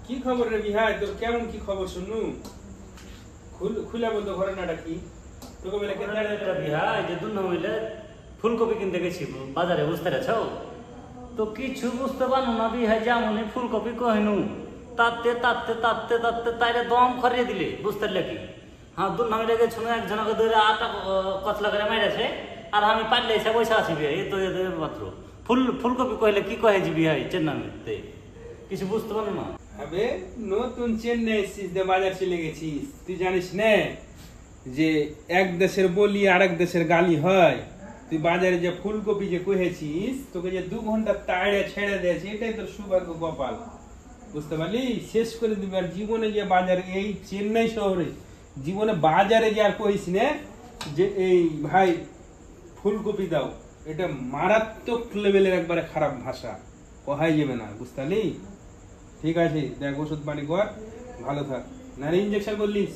কি খবর রে বিহাই, তোর কেমন কি খবর শুনু? খুলে বলতো ঘটনাটা কি? তোকে বলে কেন বিহাই যে দুন হইলে ফুলকপি কিনতে গেছি বাজারে, বুঝতে পারছো তো কিছু বুঝতে পারো না বিহাই, যেমন ফুলকপি কহিনু তাতে তাতে তাতে তাতে তাইরে দম খরিয়ে দিলে, বুঝতে পারলে কি? হ্যাঁ দুন হইলে গেছো একজনকে ধরে আটা কচলা করে মেরেছে, আর আমি পারলে এসে বসে আছি বিহাই, এই তো মাত্র ফুলকপি কহিলে কি কহে যে বিহাই চেন্নাইতে কিছু বুঝতে পারো না। আবে নতুন চেন্নাই এসেছিস, বাজার চলে গেছিস, তুই জানিস না যে এক দেশের বলি আর এক দেশের গালি হয়। তুই বাজারে যে ফুলকপি যে কহেছিস, তোকে যে 2 ঘন্টা তাড়ে ছেড়ে দিয়েছে, এটাই তোর সৌভাগ্য কপাল, বুঝতে পারলি? শেষ করে দিবি। আর জীবনে যে বাজারে, এই চেন্নাই শহরে জীবনে বাজারে যে আর কইস না যে এই ভাই ফুলকপি দাও, এটা মারাত্মক লেভেলের একবারে খারাপ ভাষা, কহাই যাবে না, বুঝতে পারলি? ঠিক আছে, দেখ ওষুধ পানি কর, ভালো থাক। না ইঞ্জেকশন করলিস?